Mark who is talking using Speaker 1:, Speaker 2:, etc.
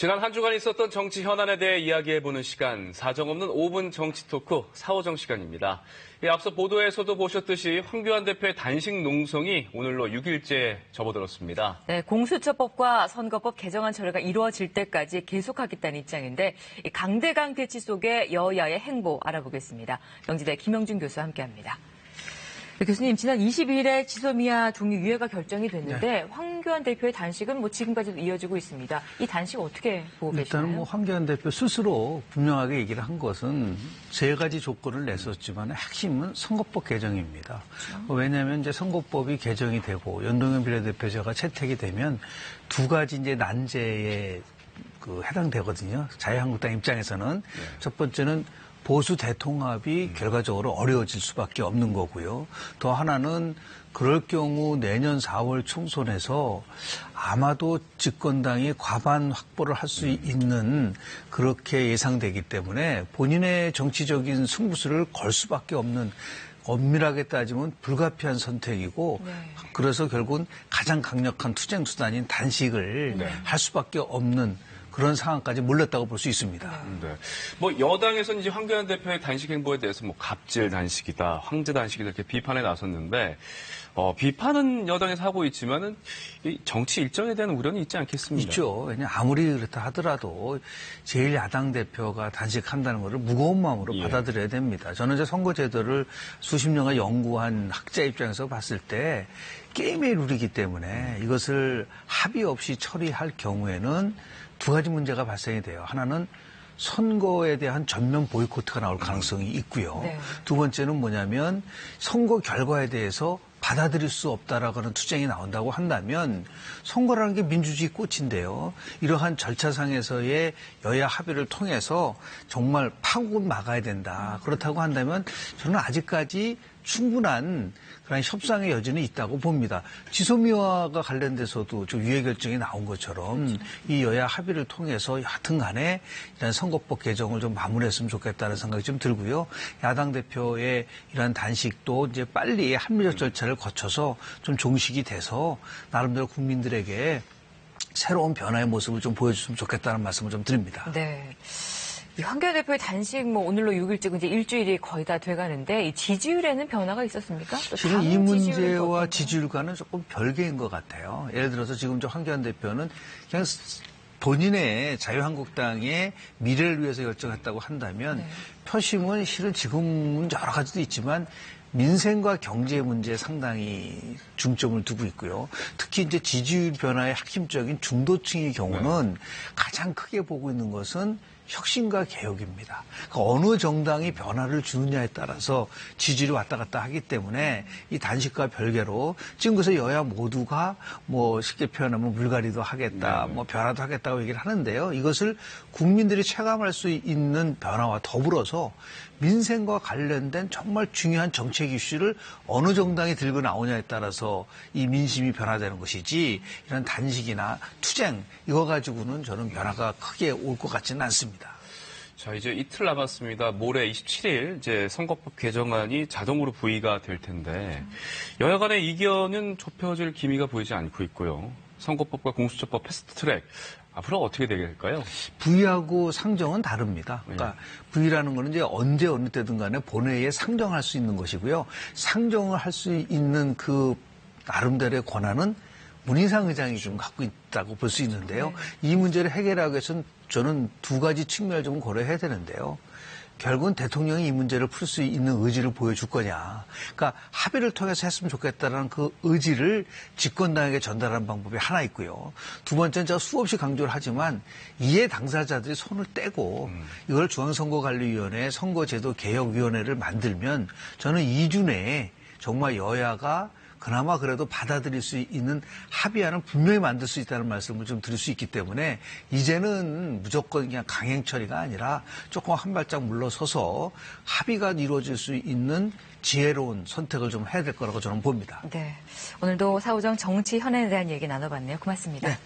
Speaker 1: 지난 한 주간 있었던 정치 현안에 대해 이야기해보는 시간, 사정없는 5분 정치 토크 사오정 시간입니다. 앞서 보도에서도 보셨듯이 황교안 대표의 단식 농성이 오늘로 6일째 접어들었습니다.
Speaker 2: 네, 공수처법과 선거법 개정안 처리가 이루어질 때까지 계속하겠다는 입장인데 강대강 대치 속의 여야의 행보 알아보겠습니다. 영지대 김영준 교수와 함께합니다. 네, 교수님, 지난 22일에 지소미아 종유 유예가 결정이 됐는데 황교안 대표의 단식은 지금까지도 이어지고 있습니다. 이 단식 어떻게 보고 계시나요?
Speaker 3: 일단은 황교안 대표 스스로 분명하게 얘기를 한 것은 세 가지 조건을 냈었지만 핵심은 선거법 개정입니다. 그렇죠. 왜냐하면 이제 선거법이 개정이 되고 연동형 비례대표제가 채택이 되면 두 가지 이제 난제에 해당되거든요. 자유한국당 입장에서는 첫 번째는 보수 대통합이 결과적으로 어려워질 수밖에 없는 거고요. 또 하나는 그럴 경우 내년 4월 총선에서 아마도 집권당이 과반 확보를 할 수 있는 그렇게 예상되기 때문에 본인의 정치적인 승부수를 걸 수밖에 없는 엄밀하게 따지면 불가피한 선택이고 그래서 결국은 가장 강력한 투쟁 수단인 단식을 할 수밖에 없는 그런 상황까지 몰렸다고 볼 수 있습니다.
Speaker 1: 네. 여당에서는 이제 황교안 대표의 단식 행보에 대해서 갑질 단식이다, 황제 단식이다 이렇게 비판에 나섰는데, 비판은 여당에서 하고 있지만은 정치 일정에 대한 우려는 있지 않겠습니까?
Speaker 3: 있죠. 왜냐 아무리 그렇다 하더라도 제1야당 대표가 단식한다는 것을 무거운 마음으로 받아들여야 됩니다. 저는 이제 선거제도를 수십 년간 연구한 학자 입장에서 봤을 때 게임의 룰이기 때문에 이것을 합의 없이 처리할 경우에는 두 가지 문제가 발생이 돼요. 하나는 선거에 대한 전면 보이콧가 나올 가능성이 있고요. 두 번째는 뭐냐면 선거 결과에 대해서 받아들일 수 없다라고 하는 투쟁이 나온다고 한다면 선거라는 게 민주주의 꽃인데요. 이러한 절차상에서의 여야 합의를 통해서 정말 파국은 막아야 된다. 그렇다고 한다면 저는 아직까지 충분한 그런 협상의 여지는 있다고 봅니다. 지소미아와 관련돼서도 좀 유예 결정이 나온 것처럼 이 여야 합의를 통해서 여하튼 간에 이런 선거법 개정을 좀 마무리했으면 좋겠다는 생각이 좀 들고요. 야당 대표의 이런 단식도 이제 빨리 합리적 절차를 거쳐서 좀 종식이 돼서 나름대로 국민들에게 새로운 변화의 모습을 좀 보여줬으면 좋겠다는 말씀을 좀 드립니다.
Speaker 2: 네. 황교안 대표의 단식 오늘로 6일째 이제 일주일이 거의 다 돼가는데 이 지지율에는 변화가 있었습니까?
Speaker 3: 실은 이 문제와 지지율과는 조금 별개인 것 같아요. 예를 들어서 지금 황교안 대표는 그냥 본인의 자유한국당의 미래를 위해서 결정했다고 한다면 표심은 실은 지금은 여러 가지도 있지만 민생과 경제 문제에 상당히 중점을 두고 있고요. 특히 이제 지지율 변화의 핵심적인 중도층의 경우는 가장 크게 보고 있는 것은 혁신과 개혁입니다. 그러니까 어느 정당이 변화를 주느냐에 따라서 지지율이 왔다 갔다 하기 때문에 이 단식과 별개로 지금 그래서 여야 모두가 쉽게 표현하면 물갈이도 하겠다, 변화도 하겠다고 얘기를 하는데요. 이것을 국민들이 체감할 수 있는 변화와 더불어서 민생과 관련된 정말 중요한 정책 이슈를 어느 정당이 들고 나오냐에 따라서 이 민심이 변화되는 것이지 이런 단식이나 투쟁 이거 가지고는 저는 변화가 크게 올 것 같지는 않습니다.
Speaker 1: 자, 이제 이틀 남았습니다. 모레 27일 이제 선거법 개정안이 자동으로 부의가 될 텐데 여야 간의 이견은 좁혀질 기미가 보이지 않고 있고요. 선거법과 공수처법 패스트트랙 앞으로 어떻게 될까요?
Speaker 3: 부의하고 상정은 다릅니다. 그러니까 부의라는 거는 이제 언제 어느 때든 간에 본회의에 상정할 수 있는 것이고요. 상정을 할 수 있는 그 나름대로의 권한은 문희상 의장이 좀 갖고 있다고 볼 수 있는데요. 이 문제를 해결하기 위해서는 저는 두 가지 측면을 좀 고려해야 되는데요. 결국은 대통령이 이 문제를 풀 수 있는 의지를 보여줄 거냐. 그러니까 합의를 통해서 했으면 좋겠다는 그 의지를 집권당에게 전달하는 방법이 하나 있고요. 두 번째는 제가 수없이 강조를 하지만 이해 당사자들이 손을 떼고 이걸 중앙선거관리위원회 선거제도 개혁위원회를 만들면 저는 2주 내에 정말 여야가 그나마 그래도 받아들일 수 있는 합의안을 분명히 만들 수 있다는 말씀을 좀 드릴 수 있기 때문에 이제는 무조건 그냥 강행 처리가 아니라 조금 한 발짝 물러서서 합의가 이루어질 수 있는 지혜로운 선택을 좀 해야 될 거라고 저는 봅니다.
Speaker 2: 네, 오늘도 사오정 정치 현안에 대한 얘기 나눠봤네요. 고맙습니다.
Speaker 3: 네.